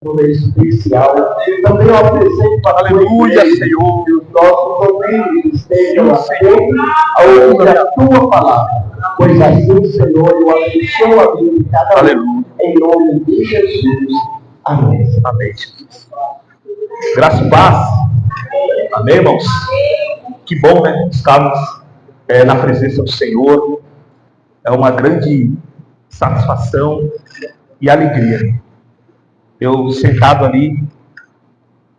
especial. Também eu apresento para aleluia, Senhor. Que os nossos ouvintes estejam atentos a ouvir a tua palavra. Pois assim, Senhor, eu abençoo a vida de cada um. Em nome de Jesus. Amém. Amém. Graça e paz. Amém, irmãos? Que bom, né? Estarmos na presença do Senhor. É uma grande satisfação e alegria. Eu sentado ali,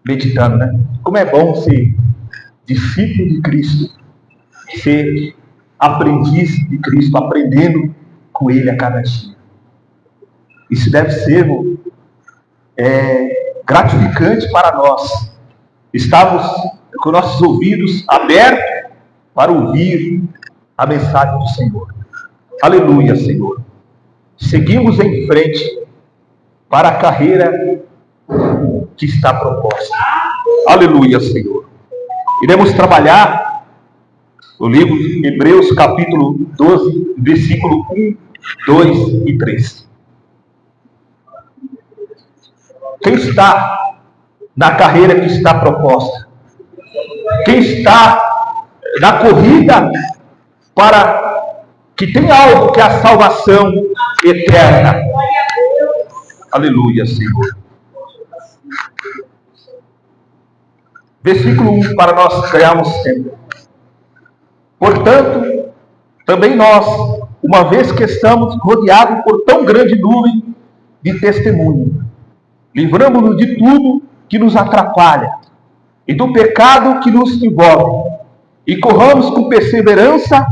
meditando, né? Como é bom ser discípulo de Cristo, ser aprendiz de Cristo, aprendendo com Ele a cada dia. Isso deve ser gratificante para nós. Estamos com nossos ouvidos abertos para ouvir a mensagem do Senhor. Aleluia, Senhor. Seguimos em frente para a carreira que está proposta. Aleluia, Senhor. Iremos trabalhar o livro de Hebreus, capítulo 12, versículo 1, 2 e 3. Quem está na carreira que está proposta? Quem está na corrida para que tem algo que é a salvação eterna? Aleluia, Senhor. Versículo 1, para nós ganharmos sempre. Portanto, também nós, uma vez que estamos rodeados por tão grande nuvem de testemunho, livramos-nos de tudo que nos atrapalha e do pecado que nos envolve, e corramos com perseverança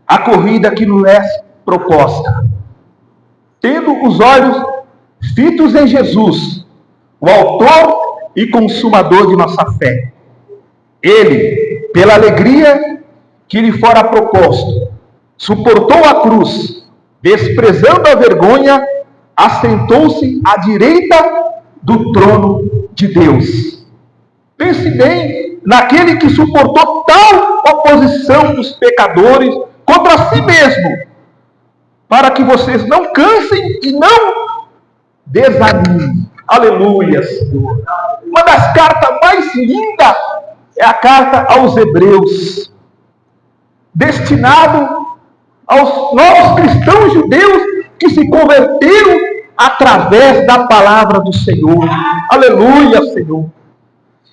a corrida que nos é proposta, tendo os olhos fitos em Jesus, o autor e consumador de nossa fé. Ele, pela alegria que lhe fora proposto, suportou a cruz, desprezando a vergonha, assentou-se à direita do trono de Deus. Pense bem naquele que suportou tal oposição dos pecadores contra si mesmo, para que vocês não cansem e não desanime. Aleluia, Senhor. Uma das cartas mais lindas é a carta aos Hebreus, destinado aos novos cristãos judeus que se converteram através da palavra do Senhor. Aleluia, Senhor.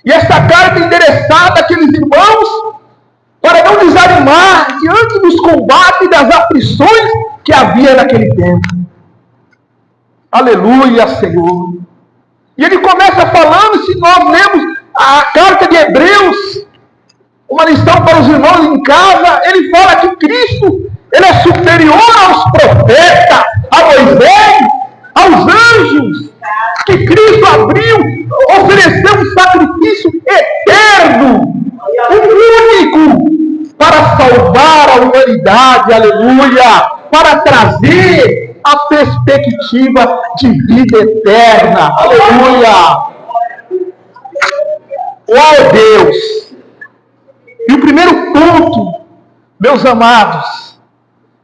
E essa carta é endereçada àqueles irmãos para não desanimar diante dos combates e das aflições que havia naquele tempo. Aleluia, Senhor. E ele começa falando, se nós lemos a carta de Hebreus, uma lição para os irmãos em casa, ele fala que Cristo, ele é superior aos profetas, a Moisés, aos anjos, que Cristo abriu, ofereceu um sacrifício eterno, único, para salvar a humanidade, aleluia, para trazer a perspectiva de vida eterna. Aleluia! Oh Deus! E o primeiro ponto, meus amados,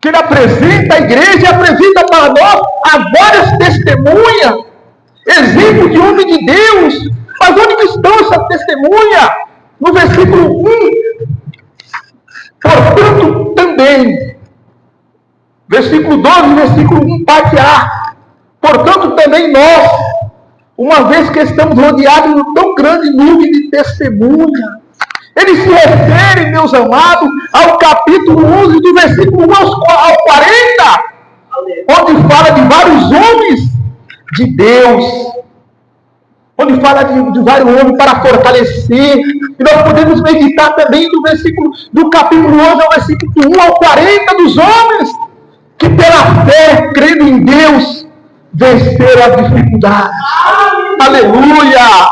que ele apresenta à igreja e apresenta para nós as várias testemunhas, exemplo de homem de Deus. Mas onde que estão essas testemunhas? No versículo 1. Portanto, também. Versículo 12, versículo 1, parte A. Portanto, também nós, uma vez que estamos rodeados de tão grande nuvem de testemunha, ele se refere, meus amados, ao capítulo 11, do versículo 1 ao 40, onde fala de vários homens de Deus, onde fala de vários homens para fortalecer, e nós podemos meditar também do capítulo 11 ao versículo 1 ao 40 dos homens, que pela fé, crendo em Deus, venceram as dificuldades. Aleluia!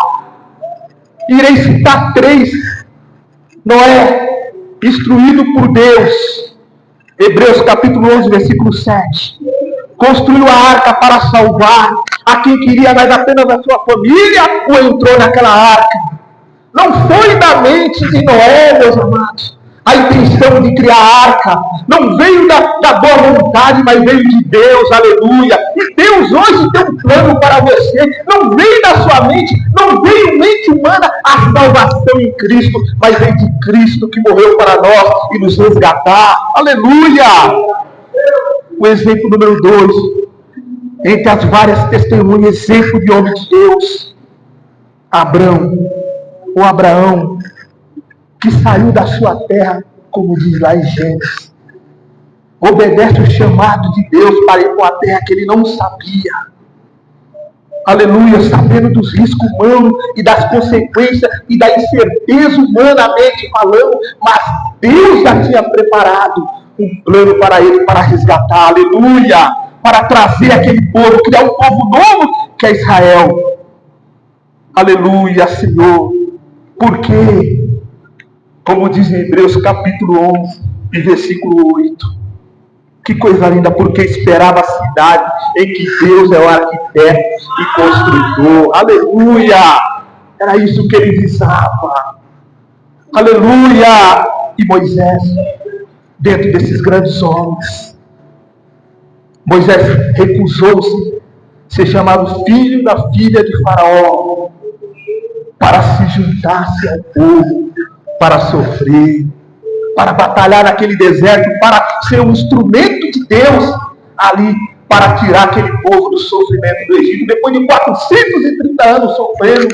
Irei citar 3. Noé, instruído por Deus. Hebreus capítulo 11, versículo 7. Construiu a arca para salvar a quem queria mais apenas a sua família, ou entrou naquela arca. Não foi da mente de Noé, meus amados, A intenção de criar a arca não veio da boa vontade, mas veio de Deus, aleluia. E Deus hoje tem um plano para você. Não veio da sua mente, não veio mente humana a salvação em Cristo, mas veio de Cristo que morreu para nós e nos resgatar, aleluia. O exemplo número 2, entre as várias testemunhas, exemplo de homem de Deus, Abraão, que saiu da sua terra, como diz lá em Gênesis, obedece o chamado de Deus para ir para uma terra que ele não sabia, aleluia, sabendo dos riscos humanos e das consequências e da incerteza humanamente falando, mas Deus já tinha preparado um plano para ele, para resgatar, aleluia, para trazer aquele povo, criar um povo novo que é Israel, aleluia, Senhor. Porque, como diz em Hebreus capítulo 11 e versículo 8, que coisa linda, porque esperava a cidade em que Deus é o arquiteto e construtor, aleluia, era isso que ele visava, aleluia. E Moisés, dentro desses grandes homens, Moisés recusou-se a ser chamado filho da filha de Faraó, para se juntar-se ao povo, para sofrer, para batalhar naquele deserto, para ser um instrumento de Deus ali, para tirar aquele povo do sofrimento do Egito. Depois de 430 anos sofrendo,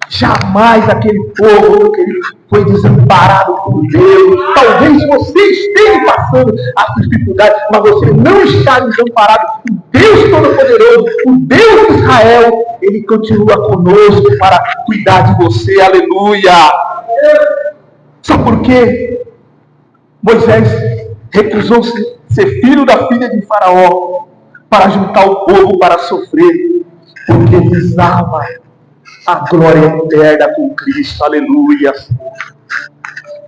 jamais aquele povo, meu querido, foi desamparado por Deus. Talvez você esteja passando as dificuldades, mas você não está desamparado. O Deus Todo-Poderoso, o Deus de Israel, Ele continua conosco para cuidar de você, aleluia. Sabe por quê? Moisés recusou-se ser filho da filha de Faraó para juntar o povo para sofrer, porque visava a glória eterna com Cristo, aleluia.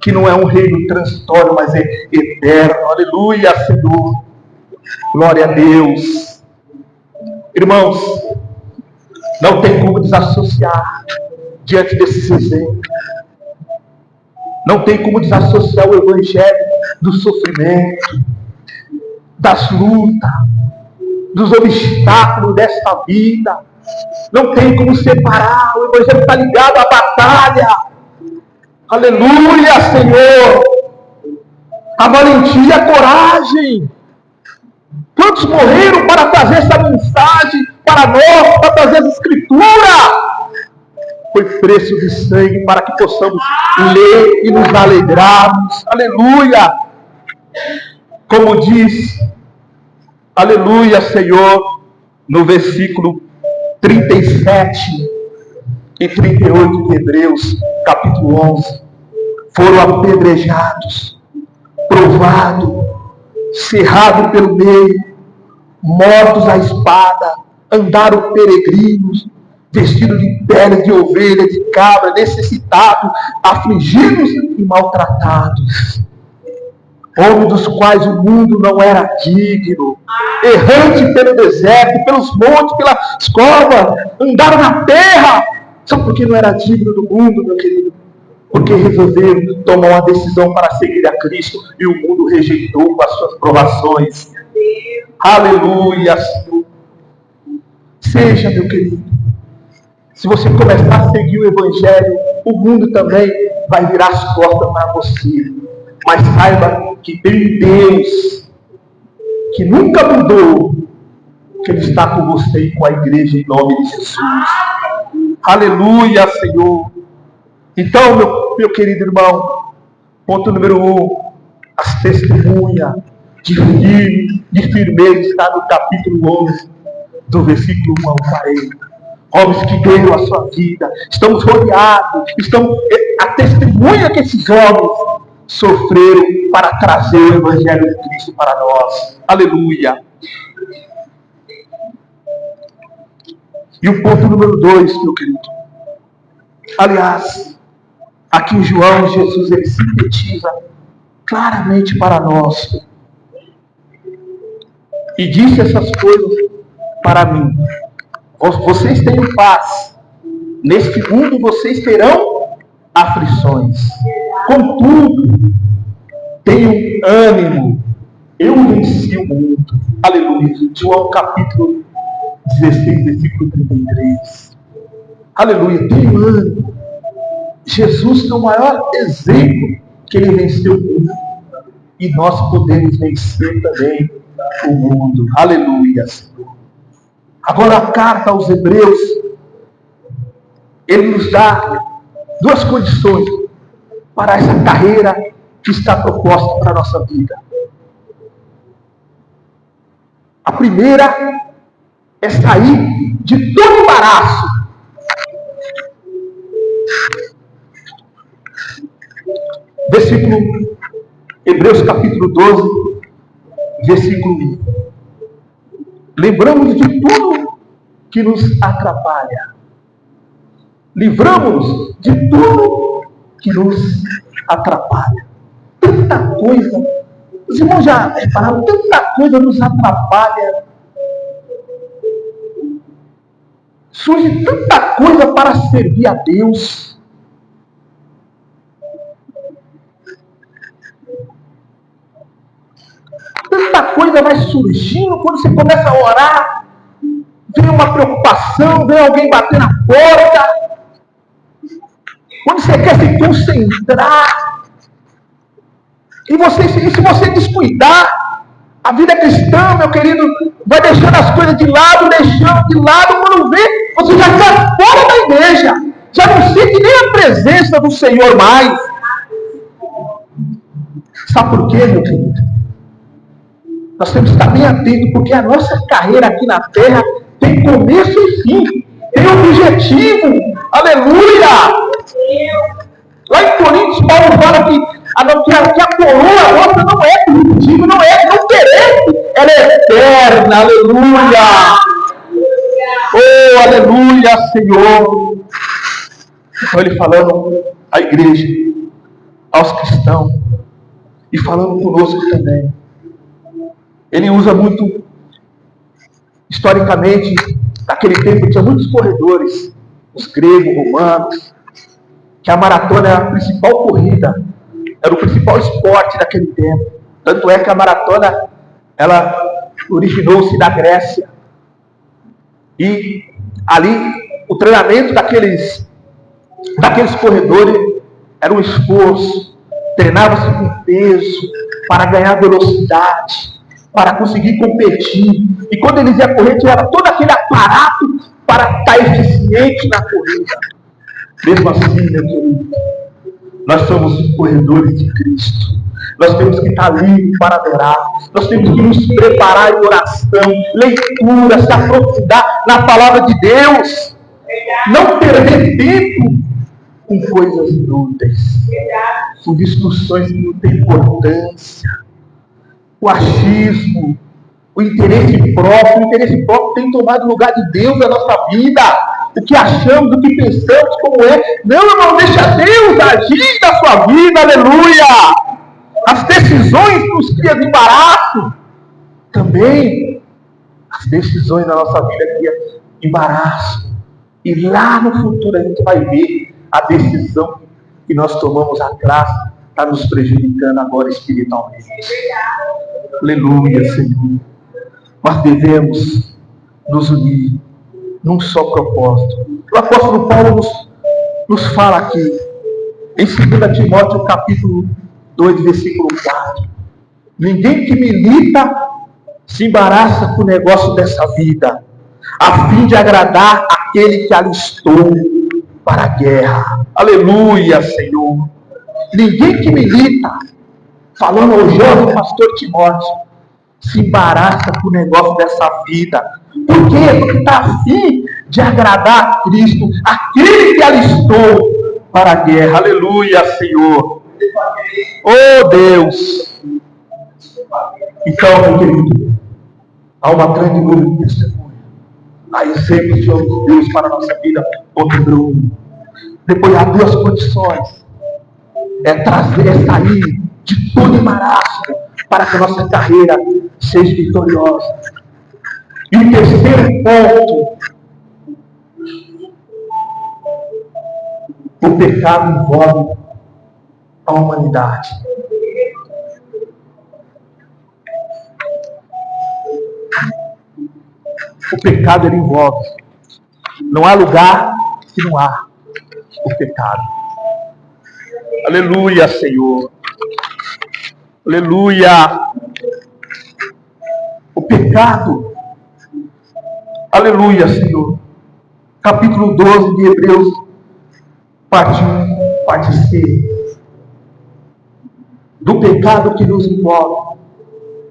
Que não é um reino transitório, mas é eterno, aleluia, Senhor. Glória a Deus. Irmãos, não tem como desassociar diante desses exemplos. Não tem como desassociar o evangelho do sofrimento, das lutas, dos obstáculos desta vida. Não tem como separar. O evangelho está ligado à batalha. Aleluia, Senhor. A valentia, a coragem. Quantos morreram para trazer essa mensagem para nós, para trazer essa escritura? Foi preço de sangue para que possamos ler e nos alegrarmos. Aleluia. Como diz, aleluia, Senhor, no versículo 37 e 38 de Hebreus, capítulo 11. Foram apedrejados, provados, cerrados pelo meio, mortos à espada, andaram peregrinos, vestidos de pele de ovelha, de cabra, necessitados, afligidos e maltratados. Homens dos quais o mundo não era digno, errante pelo deserto, pelos montes, pelas covas, andaram na terra, só porque não era digno do mundo, meu querido. Porque resolveram tomar uma decisão para seguir a Cristo e o mundo rejeitou com as suas provações. Aleluia, Senhor. Seja, meu querido, se você começar a seguir o Evangelho, o mundo também vai virar as costas para você. Mas saiba que tem Deus que nunca mudou, que Ele está com você e com a igreja em nome de Jesus. Aleluia, Senhor. Então, meu querido irmão, ponto número 1, as testemunhas de firmeza está no capítulo 11, do versículo 1 ao 40. Homens que deram a sua vida, estamos rodeados, a testemunha que esses homens sofreram para trazer o Evangelho de Cristo para nós. Aleluia. E o ponto número 2, meu querido. Aliás, aqui em João, Jesus ele sintetiza claramente para nós. E disse essas coisas para mim. Vocês tenham paz. Neste mundo vocês terão aflições. Contudo, Tenham ânimo. Eu venci o mundo. Aleluia. João capítulo 16, versículo 33. Aleluia. Tenham ânimo. Jesus é o maior exemplo que ele venceu o mundo. E nós podemos vencer também o mundo. Aleluia. Agora a carta aos Hebreus, ele nos dá duas condições para essa carreira que está proposta para a nossa vida. A primeira é sair de todo embaraço. Versículo Hebreus capítulo 12, versículo 1. Lembramos de tudo que nos atrapalha. Livramos de tudo que nos atrapalha. Tanta coisa, os irmãos já repararam, tanta coisa nos atrapalha. Surge tanta coisa para servir a Deus. Tanta coisa vai surgindo quando você começa a orar. Vem uma preocupação, vem alguém bater na porta. Quando você quer se concentrar. E se você descuidar, a vida cristã, meu querido, vai deixando as coisas de lado, quando vê, você já está fora da igreja. Já não sente nem a presença do Senhor mais. Sabe por quê, meu querido? Nós temos que estar bem atentos, porque a nossa carreira aqui na terra tem começo e fim, tem objetivo. Aleluia! Lá em Coríntios, Paulo fala que a coroa nossa não é corruptível, não teremos, ela é eterna. Aleluia! Oh, aleluia, Senhor! Então ele falando à igreja, aos cristãos, e falando conosco também. Ele usa muito, historicamente, naquele tempo tinha muitos corredores, os gregos, romanos, que a maratona era a principal corrida, era o principal esporte daquele tempo. Tanto é que a maratona, ela originou-se da Grécia. E ali, o treinamento daqueles corredores era um esforço, treinava-se com peso, para ganhar velocidade, para conseguir competir. E quando eles iam correr, tinha todo aquele aparato para estar eficiente na corrida. Mesmo assim, meu querido, nós somos corredores de Cristo. Nós temos que estar livres para adorar. Nós temos que nos preparar em oração, leitura, se aprofundar na palavra de Deus. Não perder tempo com coisas inúteis, com discussões que não têm importância. O achismo, o interesse próprio tem tomado lugar de Deus na nossa vida. O que achamos, o que pensamos, como é. Não, irmão, deixa Deus agir na sua vida, aleluia. As decisões nos criam embaraço. Também, as decisões na nossa vida criam embaraço. E lá no futuro a gente vai ver a decisão que nós tomamos atrás está nos prejudicando agora espiritualmente. Aleluia, Senhor. Nós devemos nos unir num só propósito. O apóstolo Paulo nos fala aqui, em 2 Timóteo capítulo 2, versículo 4. Ninguém que milita se embaraça com o negócio dessa vida, a fim de agradar aquele que alistou para a guerra. Aleluia, Senhor. Ninguém que milita, falando ao jovem pastor Timóteo, se embaraça com o negócio dessa vida. Por quê? Porque está afim de agradar a Cristo, aquele que alistou para a guerra. Aleluia, Senhor. Oh, Deus. Então, meu querido, há uma grande nuvem de testemunho. Há exemplos de Deus para a nossa vida. Número 1. Depois há duas condições. É sair de todo embaraço para que a nossa carreira seja vitoriosa. E o terceiro ponto, o pecado envolve a humanidade. o pecado ele envolve. Não há lugar que não há o pecado. Aleluia, Senhor. Aleluia. O pecado. Aleluia, Senhor. Capítulo 12 de Hebreus, parte 1, parte C. Do pecado que nos envolve.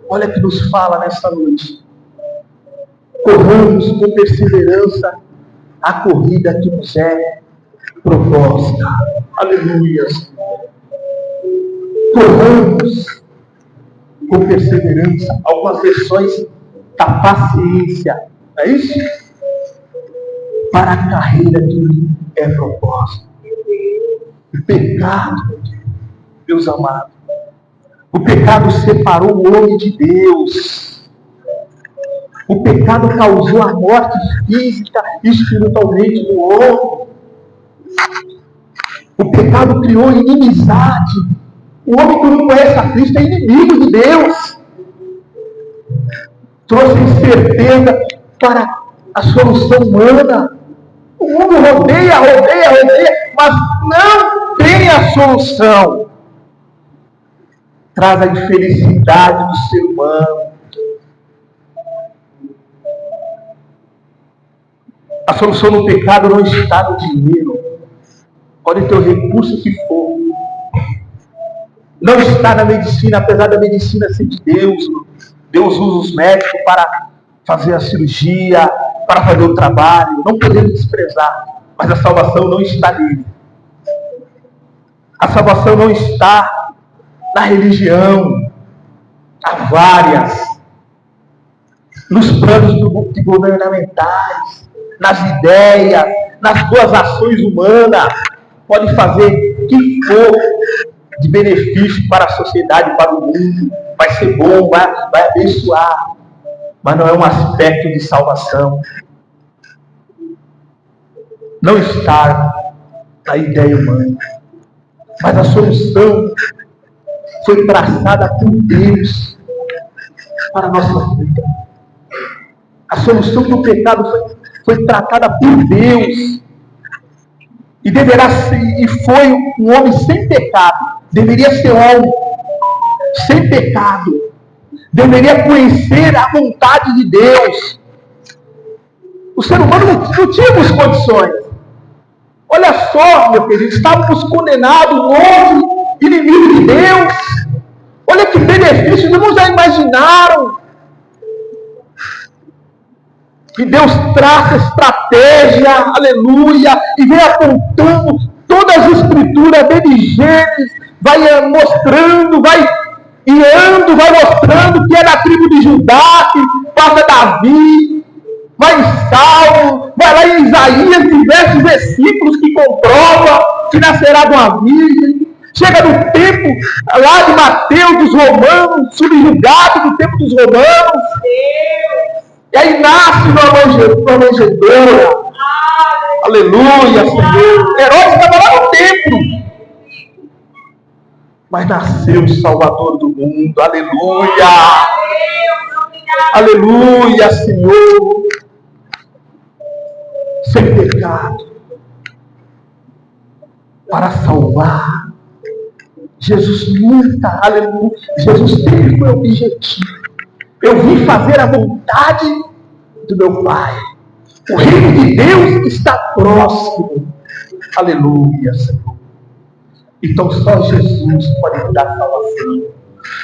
Olha que nos fala nesta noite. Corramos com perseverança a corrida que nos é proposta. Aleluia. Corramos com perseverança. Algumas versões da paciência. É isso? Para a carreira que é proposta. O pecado, Deus amado. O pecado separou o homem de Deus. O pecado causou a morte física e espiritualmente do homem. O pecado criou inimizade. O homem que não conhece a Cristo é inimigo de Deus. Trouxe incerteza para a solução humana. O mundo rodeia, mas não tem a solução. Traz a infelicidade do ser humano. A solução do pecado não está no dinheiro. Pode ter o recurso que for. Não está na medicina, apesar da medicina ser de Deus. Deus usa os médicos para fazer a cirurgia, para fazer o trabalho. Não podemos desprezar. Mas a salvação não está nele. A salvação não está na religião. Há várias. Nos planos governamentais, nas ideias, nas boas ações humanas. Pode fazer o que for de benefício para a sociedade, para o mundo. Vai ser bom, vai abençoar. Mas não é um aspecto de salvação. Não está na ideia humana. Mas a solução foi traçada por Deus para a nossa vida. A solução do pecado foi tratada por Deus. E deverá ser, e foi um homem sem pecado. Deveria ser homem sem pecado. Deveria conhecer a vontade de Deus. O ser humano não tínhamos condições. Olha só, meu querido, estávamos condenados, longe, inimigo de Deus. Olha que benefício, não já imaginaram. E Deus traça estratégia, aleluia, e vem apontando todas as escrituras desde Gênesis, vai mostrando, vai guiando, vai mostrando que é da tribo de Judá, que passa Davi, vai em Salmo, vai lá em Isaías, diversos versículos que comprova que nascerá de uma virgem. Chega no tempo lá de Mateus, dos romanos, subjugado no tempo dos romanos. E aí nasce uma manjedoura. Aleluia, Senhor. Herodes estava lá no templo. Mas nasceu o Salvador do mundo. Aleluia. Aleluia, Senhor. Sem pecado. Para salvar. Jesus nunca, aleluia. Jesus sempre foi objetivo. Eu vim fazer a vontade do meu Pai. O reino de Deus está próximo. Aleluia, Senhor. Então só Jesus pode dar salvação.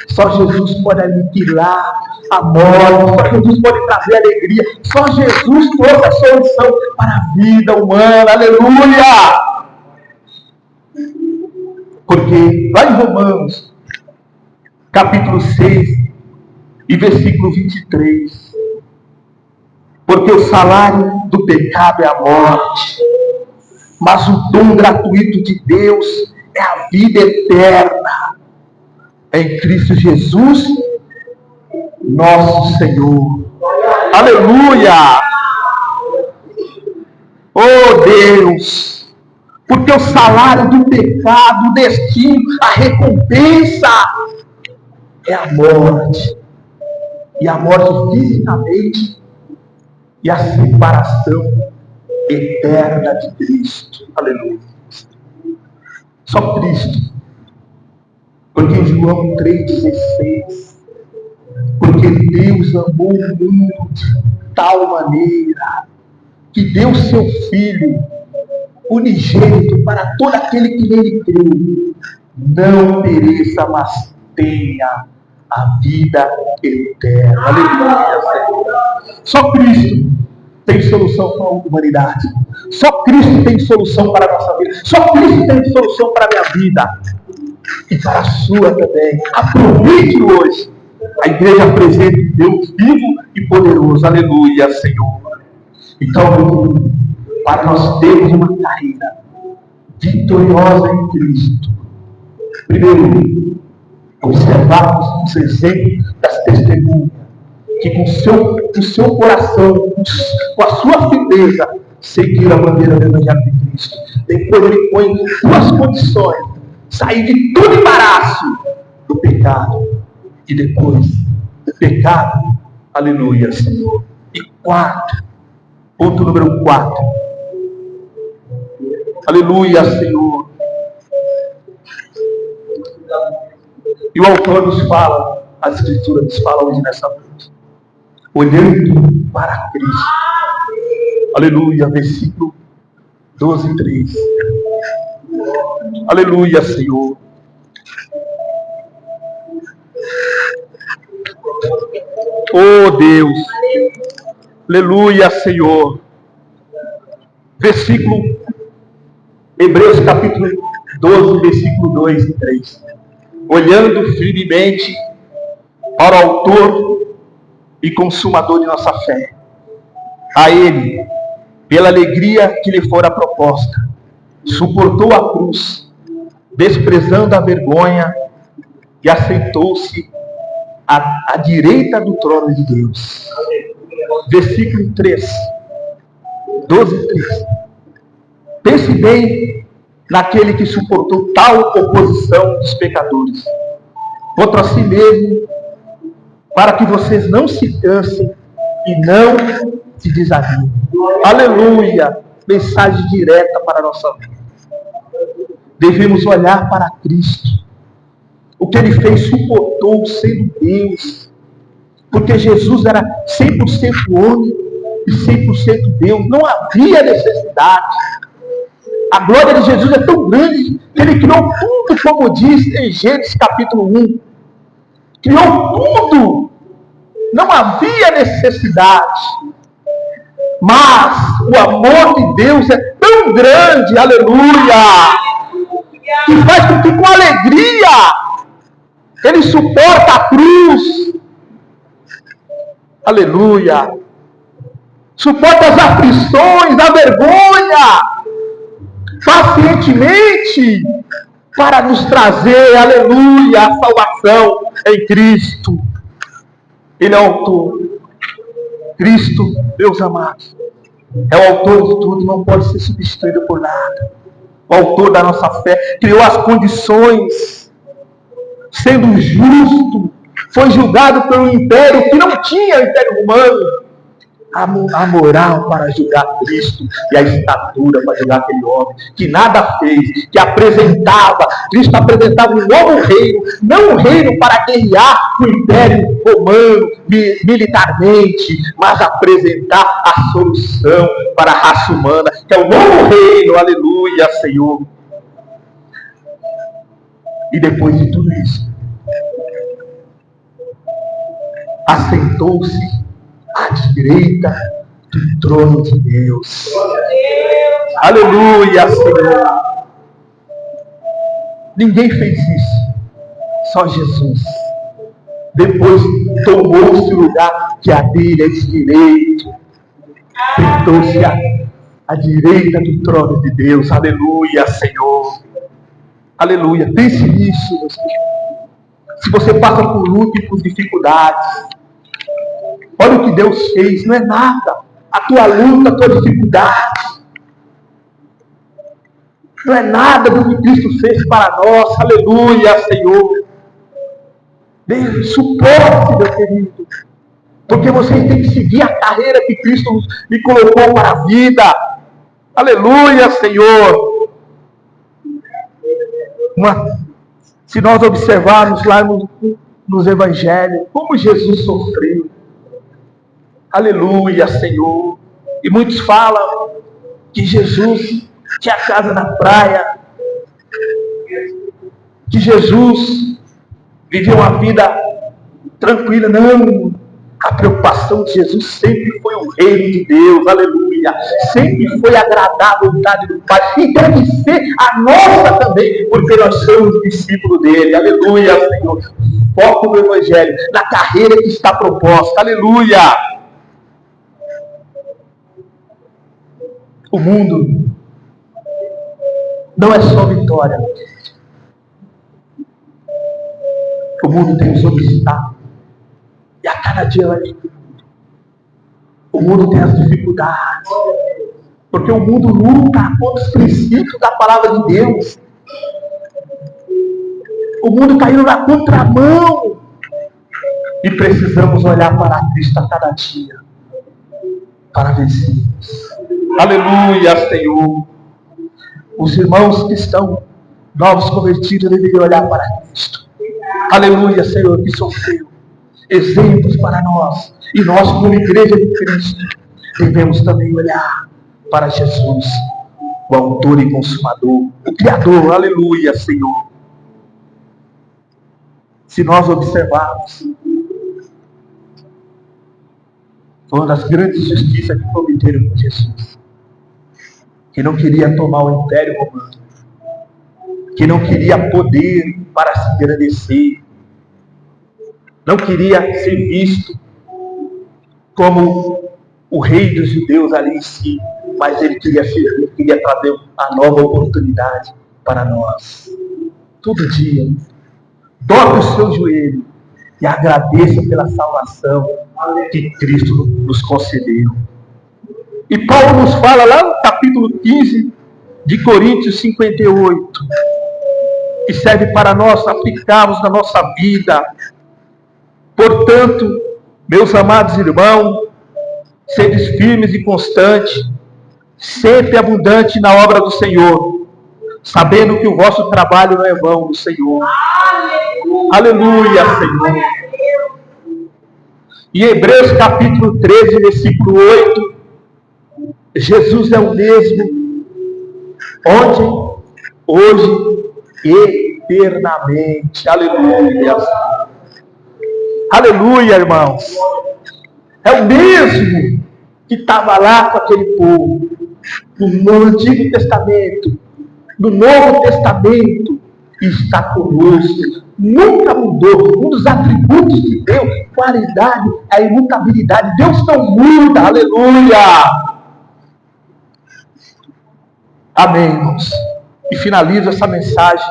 Só Jesus pode aniquilar a morte. Só Jesus pode trazer alegria. Só Jesus trouxe a solução para a vida humana. Aleluia. Porque lá em Romanos, capítulo 6, e versículo 23. Porque o salário do pecado é a morte, mas o dom gratuito de Deus é a vida eterna em Cristo Jesus, nosso Senhor. Aleluia! Oh Deus! Porque o salário do pecado, o destino, a recompensa é a morte. E a morte fisicamente e a separação eterna de Cristo. Aleluia. Só Cristo. Porque em João 3,16, porque Deus amou o mundo de tal maneira que deu seu Filho unigênito para todo aquele que nele crê, não pereça, mas tenha a vida eterna. Aleluia, Senhor. Só Cristo tem solução para a humanidade. Só Cristo tem solução para a nossa vida. Só Cristo tem solução para a minha vida e para a sua também. Aproveite hoje. A igreja apresenta Deus vivo e poderoso. Aleluia, Senhor. Então, para nós termos uma carreira vitoriosa em Cristo, primeiro, observarmos os exemplos das testemunhas, que com o seu coração, com a sua firmeza, seguiram a bandeira do Evangelho de Cristo. Depois ele põe duas condições: sair de todo embaraço do pecado, e depois do pecado, aleluia, Senhor. E quarto, ponto número 4, aleluia, Senhor. E o autor nos fala, a Escritura nos fala hoje nessa noite, olhando para Cristo. Aleluia, versículo 12 e 13. Aleluia, Senhor. Oh Deus. Aleluia, Senhor. Versículo Hebreus capítulo 12, versículo 2 e 3. Olhando firmemente para o autor e consumador de nossa fé, a ele, pela alegria que lhe fora proposta, suportou a cruz, desprezando a vergonha, e aceitou-se à direita do trono de Deus. Versículo 3, 12 e 3. Pense bem naquele que suportou tal oposição dos pecadores contra si mesmo, para que vocês não se cansem e não se desanimem. Aleluia! Mensagem direta para a nossa vida. Devemos olhar para Cristo. O que ele fez, suportou sendo Deus. Porque Jesus era 100% homem e 100% Deus. Não havia necessidade. A glória de Jesus é tão grande que ele criou tudo, como diz em Gênesis capítulo 1. Criou tudo. Não havia necessidade. Mas o amor de Deus é tão grande, aleluia, que faz com que com alegria ele suporta a cruz. Aleluia. Suporta as aflições, a vergonha, pacientemente, para nos trazer, aleluia, a salvação em Cristo. Ele é o autor. Cristo, meus amados, é o autor de tudo, não pode ser substituído por nada. O autor da nossa fé criou as condições, sendo justo, foi julgado pelo império que não tinha império romano, a moral para julgar Cristo e a estatura para julgar aquele homem que nada fez, que apresentava, Cristo apresentava um novo reino, não um reino para guerrear o império romano militarmente, mas apresentar a solução para a raça humana, que é o novo reino, aleluia, Senhor. E depois de tudo isso, assentou-se à direita do trono de Deus. Aleluia, Senhor. Ninguém fez isso, só Jesus. Depois tomou-se o lugar que a dele é de direito, sentou-se à direita do trono de Deus. Aleluia, Senhor. Aleluia. Pense nisso, meus filhos. Se você passa por luta e por dificuldades, olha o que Deus fez, não é nada. A tua luta, a tua dificuldade, não é nada do que Cristo fez para nós. Aleluia, Senhor. Deus, suporte, meu querido. Porque você tem que seguir a carreira que Cristo me colocou para a vida. Aleluia, Senhor. Se nós observarmos lá nos evangelhos, como Jesus sofreu. Aleluia, Senhor. E muitos falam que Jesus tinha casa na praia, que Jesus vivia uma vida tranquila. Não, a preocupação de Jesus sempre foi o reino de Deus, aleluia. Sempre foi agradar a vontade do Pai, e deve ser a nossa também, porque nós somos discípulos dele, aleluia, Senhor. Foco no Evangelho, na carreira que está proposta, aleluia. O mundo não é só vitória. O mundo tem os obstáculos. E a cada dia vai diminuindo. O mundo tem as dificuldades. Porque o mundo luta contra os princípios da palavra de Deus. O mundo está indo na contramão. E precisamos olhar para Cristo a cada dia. Para vencermos. Aleluia, Senhor. Os irmãos que estão novos convertidos deveriam olhar para Cristo. Aleluia, Senhor, que sofreu. Exemplos para nós. E nós, como igreja de Cristo, devemos também olhar para Jesus, o autor e consumador, o Criador. Aleluia, Senhor. Se nós observarmos, foi uma das grandes justiças que cometeram com Jesus, que não queria tomar o Império Romano, que não queria poder para se engrandecer, não queria ser visto como o rei dos judeus ali em si, mas ele queria servir, queria trazer a nova oportunidade para nós. Todo dia, dobre o seu joelho e agradeça pela salvação que Cristo nos concedeu. E Paulo nos fala lá no capítulo 15 de Coríntios 58, que serve para nós aplicarmos na nossa vida. Portanto, meus amados irmãos, sedes firmes e constantes, sempre abundante na obra do Senhor, sabendo que o vosso trabalho não é vão no Senhor. Aleluia, Senhor. Em Hebreus capítulo 13, versículo 8, Jesus é o mesmo, ontem, hoje e eternamente. Aleluia. Aleluia, irmãos. É o mesmo que estava lá com aquele povo, no Antigo Testamento, no Novo Testamento, e está conosco. Nunca mudou. Um dos atributos de Deus, qualidade, é a imutabilidade. Deus não muda. Aleluia. Amém, irmãos. E finalizo essa mensagem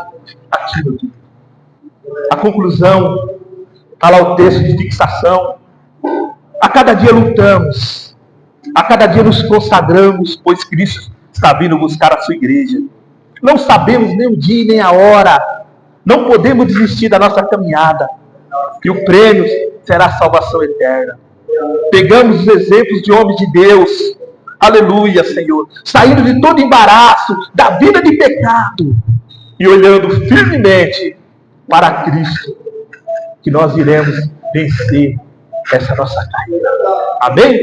aqui. A conclusão, está lá o texto de fixação. A cada dia lutamos, a cada dia nos consagramos, pois Cristo está vindo buscar a sua igreja. Não sabemos nem o dia nem a hora, não podemos desistir da nossa caminhada, e o prêmio será a salvação eterna. Pegamos os exemplos de homens de Deus, aleluia, Senhor, saindo de todo embaraço da vida de pecado e olhando firmemente para Cristo, que nós iremos vencer essa nossa carreira. Amém?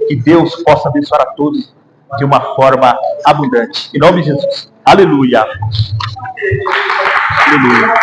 Que Deus possa abençoar a todos de uma forma abundante. Em nome de Jesus. Aleluia. Aleluia.